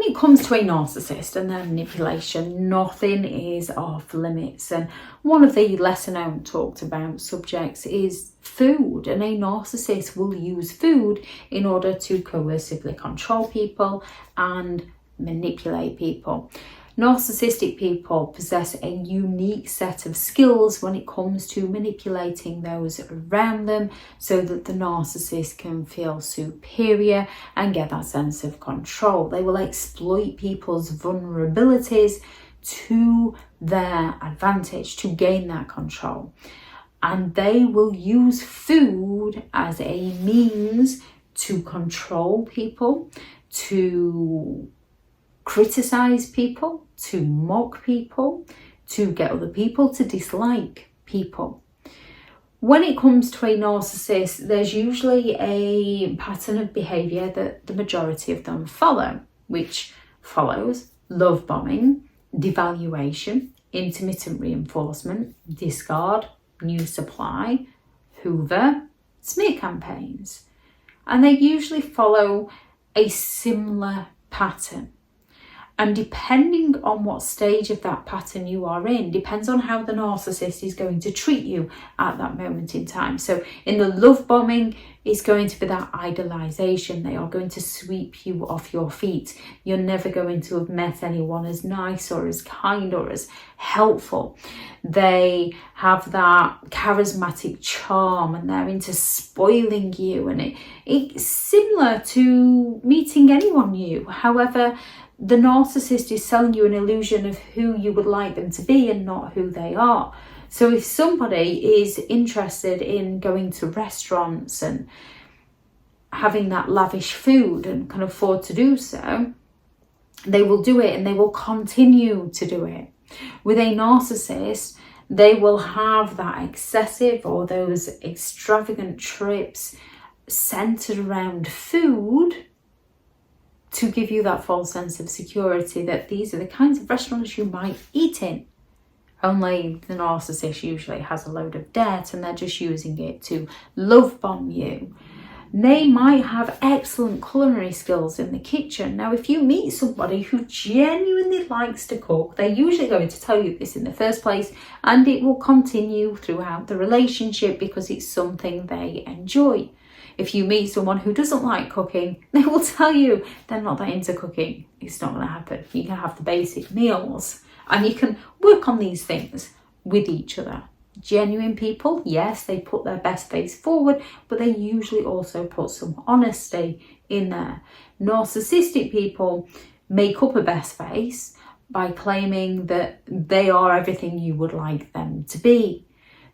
it comes to a narcissist and their manipulation, nothing is off limits. And one of the lesser known talked about subjects is food. And a narcissist will use food in order to coercively control people and manipulate people. Narcissistic people possess a unique set of skills when it comes to manipulating those around them so that the narcissist can feel superior and get that sense of control. They will exploit people's vulnerabilities to their advantage to gain that control. And they will use food as a means to control people, to criticize people, to mock people, to get other people to dislike people. When it comes to a narcissist, there's usually a pattern of behaviour that the majority of them follow, which follows love bombing, devaluation, intermittent reinforcement, discard, new supply, hoover, smear campaigns. And they usually follow a similar pattern. And depending on what stage of that pattern you are in, depends on how the narcissist is going to treat you at that moment in time. So in the love bombing, it's going to be that idolization. They are going to sweep you off your feet. You're never going to have met anyone as nice or as kind or as helpful. They have that charismatic charm and they're into spoiling you. And it's similar to meeting anyone new. However, the narcissist is selling you an illusion of who you would like them to be and not who they are. So if somebody is interested in going to restaurants and having that lavish food and can afford to do so, they will do it and they will continue to do it. With a narcissist, they will have that excessive or those extravagant trips centered around food to give you that false sense of security that these are the kinds of restaurants you might eat in. Only the narcissist usually has a load of debt and they're just using it to love bomb you. They might have excellent culinary skills in the kitchen. Now, if you meet somebody who genuinely likes to cook, they're usually going to tell you this in the first place, and it will continue throughout the relationship because it's something they enjoy. If you meet someone who doesn't like cooking, they will tell you they're not that into cooking. It's not going to happen. You can have the basic meals and you can work on these things with each other. Genuine people, yes, they put their best face forward, but they usually also put some honesty in there. Narcissistic people make up a best face by claiming that they are everything you would like them to be.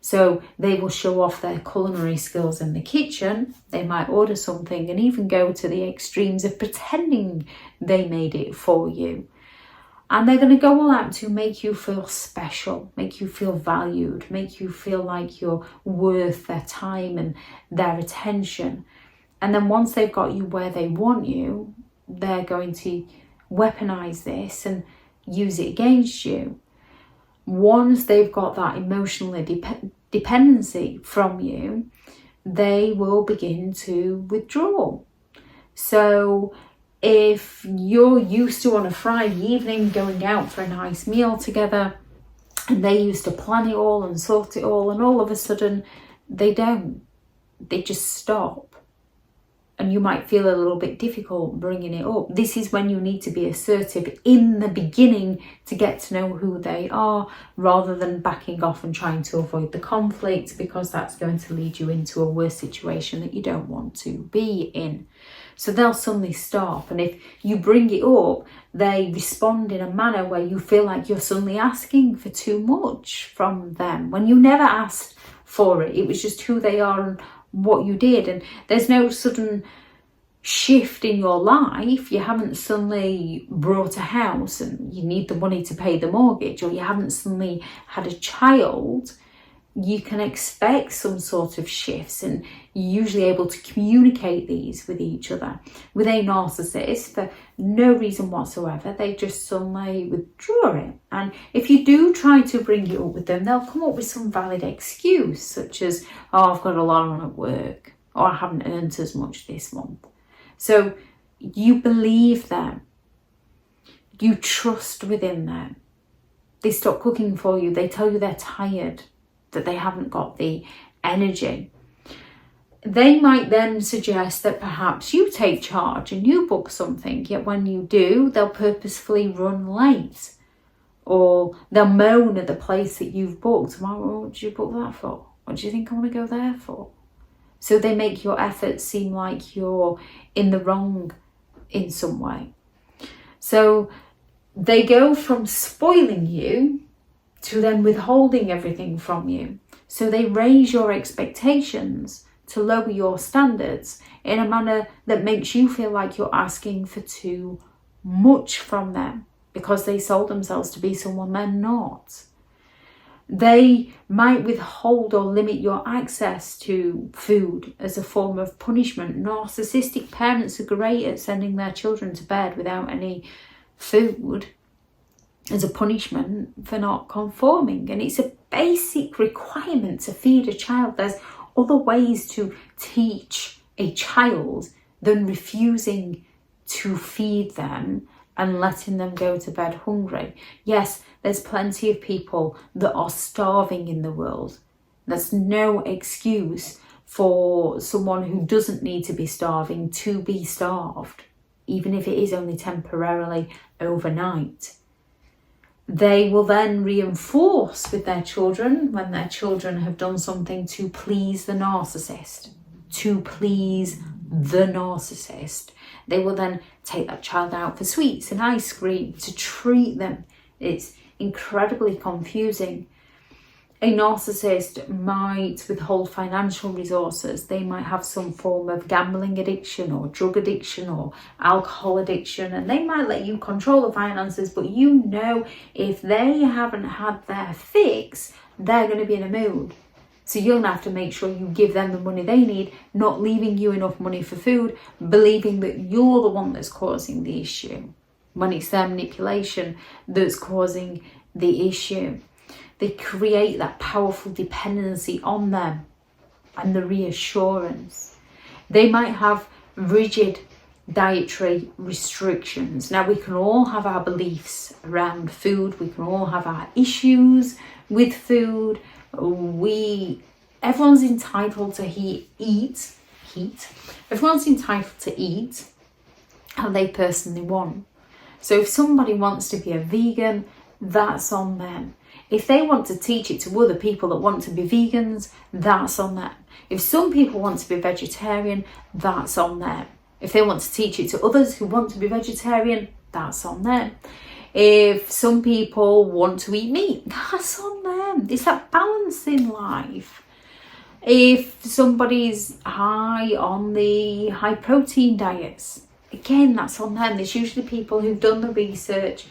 So they will show off their culinary skills in the kitchen. They might order something and even go to the extremes of pretending they made it for you. And they're going to go all out to make you feel special, make you feel valued, make you feel like you're worth their time and their attention. And then once they've got you where they want you, they're going to weaponize this and use it against you. Once they've got that emotional dependency from you, they will begin to withdraw. So if you're used to on a Friday evening going out for a nice meal together and they used to plan it all and sort it all, and all of a sudden they don't, they just stop. And you might feel a little bit difficult bringing it up. This is when you need to be assertive in the beginning to get to know who they are, rather than backing off and trying to avoid the conflict, because that's going to lead you into a worse situation that you don't want to be in. So they'll suddenly stop. And if you bring it up, they respond in a manner where you feel like you're suddenly asking for too much from them, when you never asked for it. It was just who they are and what you did, and there's no sudden shift in your life. You haven't suddenly bought a house and you need the money to pay the mortgage, or you haven't suddenly had a child. You can expect some sort of shifts, and you're usually able to communicate these with each other. With a narcissist, for no reason whatsoever, they just suddenly withdraw it. And if you do try to bring it up with them, they'll come up with some valid excuse, such as, oh, I've got a lot on at work, or I haven't earned as much this month. So you believe them. you trust within them. They stop cooking for you. They tell you they're tired, that they haven't got the energy. They might then suggest that perhaps you take charge and you book something, yet when you do, they'll purposefully run late. Or they'll moan at the place that you've booked. Well, what did you book that for? What do you think I want to go there for? So they make your efforts seem like you're in the wrong in some way. So they go from spoiling you to then withholding everything from you. So they raise your expectations to lower your standards in a manner that makes you feel like you're asking for too much from them, because they sold themselves to be someone they're not. They might withhold or limit your access to food as a form of punishment. Narcissistic parents are great at sending their children to bed without any food as a punishment for not conforming. And it's a basic requirement to feed a child. There's other ways to teach a child than refusing to feed them and letting them go to bed hungry. Yes, there's plenty of people that are starving in the world. There's no excuse for someone who doesn't need to be starving to be starved, even if it is only temporarily overnight. They will then reinforce with their children when their children have done something to please the narcissist, to please the narcissist. They will then take that child out for sweets and ice cream to treat them. It's incredibly confusing. A narcissist might withhold financial resources. They might have some form of gambling addiction or drug addiction or alcohol addiction, and they might let you control the finances, but you know if they haven't had their fix, they're going to be in a mood. So you'll have to make sure you give them the money they need, not leaving you enough money for food, believing that you're the one that's causing the issue, when it's their manipulation that's causing the issue. They create that powerful dependency on them and the reassurance. They might have rigid dietary restrictions. Now, we can all have our beliefs around food. We can all have our issues with food. Everyone's entitled to eat. Everyone's entitled to eat how they personally want. So if somebody wants to be a vegan, that's on them. If they want to teach it to other people that want to be vegans, that's on them. If some people want to be vegetarian, that's on them. If they want to teach it to others who want to be vegetarian, that's on them. If some people want to eat meat, that's on them. It's that balance in life. If somebody's high on the high protein diets, again, that's on them. There's usually people who've done the research,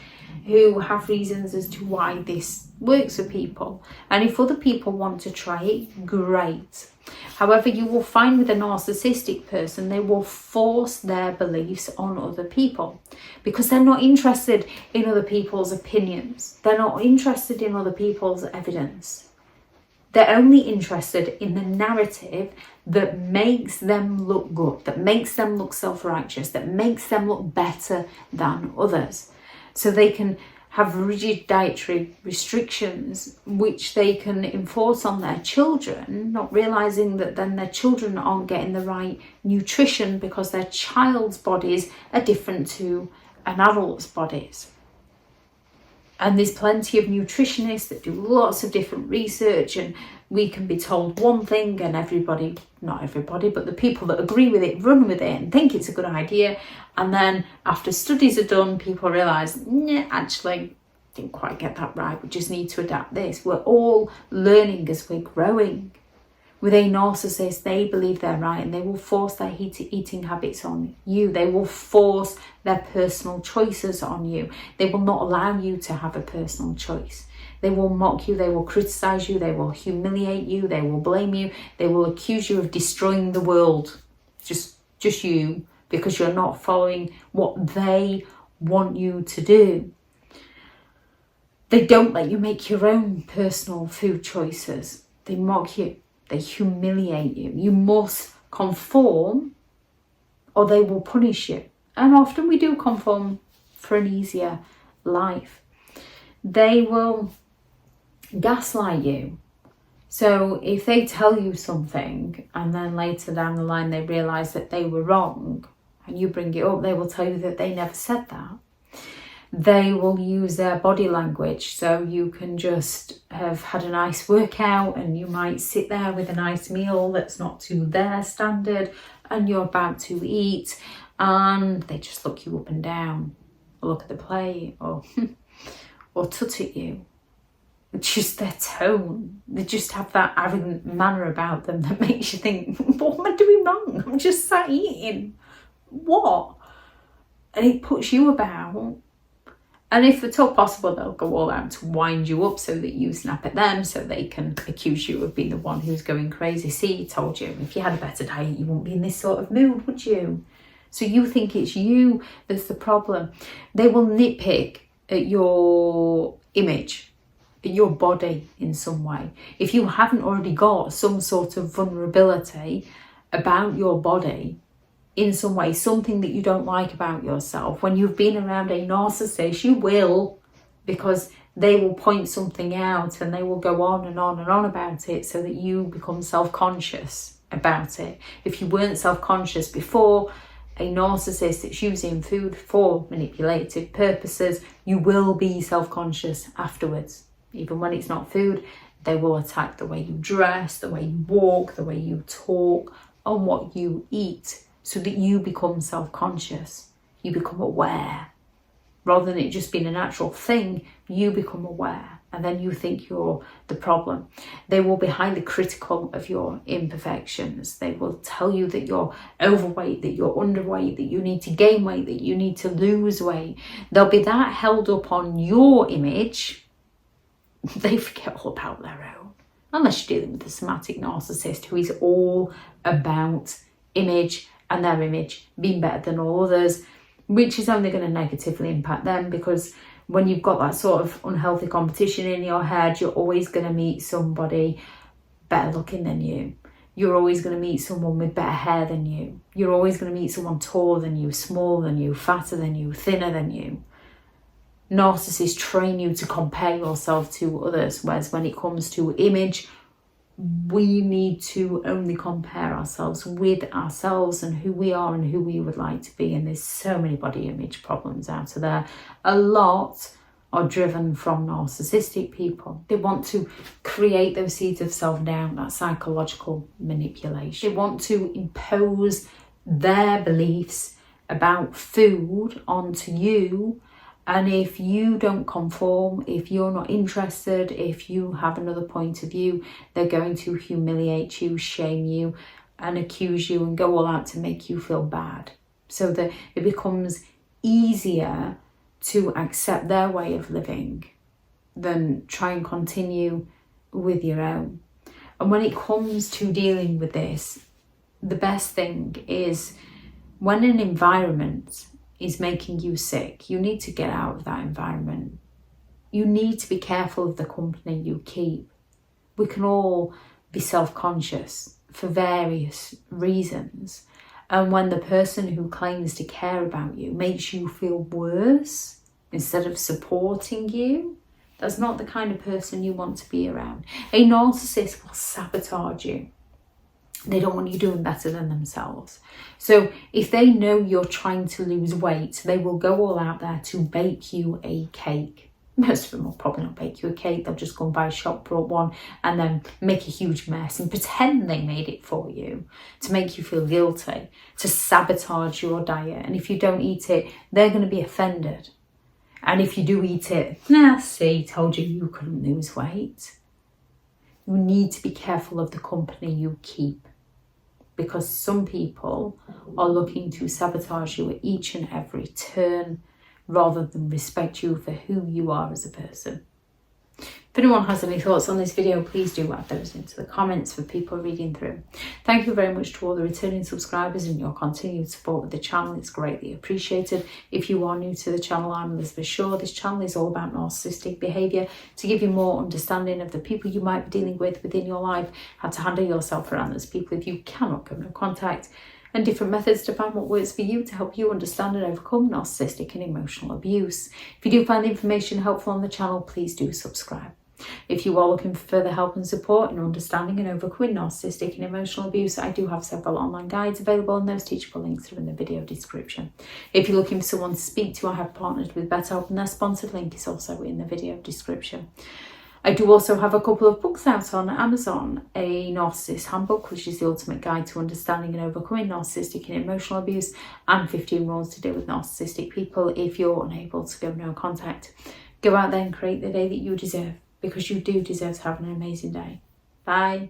who have reasons as to why this works for people. And if other people want to try it, great. However, you will find with a narcissistic person, they will force their beliefs on other people because they're not interested in other people's opinions. They're not interested in other people's evidence. They're only interested in the narrative that makes them look good, that makes them look self-righteous, that makes them look better than others. So they can have rigid dietary restrictions which they can enforce on their children, not realising that then their children aren't getting the right nutrition because their child's bodies are different to an adult's bodies. And there's plenty of nutritionists that do lots of different research, and we can be told one thing and everybody, not everybody, but the people that agree with it run with it and think it's a good idea. And then after studies are done, people realise, actually, didn't quite get that right. We just need to adapt this. We're all learning as we're growing. With a narcissist, they believe they're right and they will force their eating habits on you. They will force their personal choices on you. They will not allow you to have a personal choice. They will mock you, they will criticise you, they will humiliate you, they will blame you, they will accuse you of destroying the world. Just you, because you're not following what they want you to do. They don't let you make your own personal food choices. They mock you. They humiliate you. You must conform or they will punish you. And often we do conform for an easier life. They will gaslight you. So if they tell you something and then later down the line they realise that they were wrong and you bring it up, they will tell you that they never said that. They will use their body language. So you can just have had a nice workout and you might sit there with a nice meal that's not to their standard and you're about to eat and they just look you up and down or look at the plate or tut at you. It's just their tone. They just have that arrogant manner about them that makes you think, what am I doing wrong? I'm just sat eating. What? And it puts you about. And if at all possible, they'll go all out to wind you up so that you snap at them so they can accuse you of being the one who's going crazy. See, I told you, if you had a better diet, you wouldn't be in this sort of mood, would you? So you think it's you that's the problem. They will nitpick at your image, at your body in some way. If you haven't already got some sort of vulnerability about your body, in some way, something that you don't like about yourself, when you've been around a narcissist, you will, because they will point something out and they will go on and on and on about it so that you become self-conscious about it. If you weren't self-conscious before, a narcissist that's using food for manipulative purposes, you will be self-conscious afterwards. Even when it's not food, they will attack the way you dress, the way you walk, the way you talk, and what you eat, so that you become self-conscious, you become aware. Rather than it just being a natural thing, you become aware and then you think you're the problem. They will be highly critical of your imperfections. They will tell you that you're overweight, that you're underweight, that you need to gain weight, that you need to lose weight. They'll be that held up on your image, they forget all about their own. Unless you're dealing with a somatic narcissist who is all about image and their image being better than all others, which is only going to negatively impact them, because when you've got that sort of unhealthy competition in your head, you're always going to meet somebody better looking than you. You're always going to meet someone with better hair than you. You're always going to meet someone taller than you, smaller than you, fatter than you, thinner than you. Narcissists train you to compare yourself to others, whereas when it comes to image, we need to only compare ourselves with ourselves and who we are and who we would like to be. And there's so many body image problems out of there. A lot are driven from narcissistic people. They want to create those seeds of self-doubt, that psychological manipulation. They want to impose their beliefs about food onto you. And if you don't conform, if you're not interested, if you have another point of view, they're going to humiliate you, shame you, and accuse you and go all out to make you feel bad. So that it becomes easier to accept their way of living than try and continue with your own. And when it comes to dealing with this, the best thing is when an environment is making you sick, you need to get out of that environment. You need to be careful of the company you keep. We can all be self-conscious for various reasons. And when the person who claims to care about you makes you feel worse instead of supporting you, that's not the kind of person you want to be around. A narcissist will sabotage you. They don't want you doing better than themselves. So if they know you're trying to lose weight, they will go all out there to bake you a cake. Most of them will probably not bake you a cake. They'll just go and buy a shop brought one and then make a huge mess and pretend they made it for you to make you feel guilty, to sabotage your diet. And if you don't eat it, they're going to be offended. And if you do eat it, see, told you couldn't lose weight. You need to be careful of the company you keep, because some people are looking to sabotage you at each and every turn rather than respect you for who you are as a person. If anyone has any thoughts on this video, please do add those into the comments for people reading through. Thank you very much to all the returning subscribers and your continued support with the channel. It's greatly appreciated. If you are new to the channel, I'm Elizabeth Shaw. This channel is all about narcissistic behaviour to give you more understanding of the people you might be dealing with within your life, how to handle yourself around those people if you cannot come into contact, and different methods to find what works for you to help you understand and overcome narcissistic and emotional abuse. If you do find the information helpful on the channel, please do subscribe. If you are looking for further help and support in understanding and overcoming narcissistic and emotional abuse, I do have several online guides available, and those teachable links are in the video description. If you're looking for someone to speak to, I have partnered with BetterHelp, and their sponsored link is also in the video description. I do also have a couple of books out on Amazon, a Narcissists Handbook, which is the ultimate guide to understanding and overcoming narcissistic and emotional abuse, and 15 rules to deal with narcissistic people. If you're unable to go no contact, go out there and create the day that you deserve, because you do deserve to have an amazing day. Bye.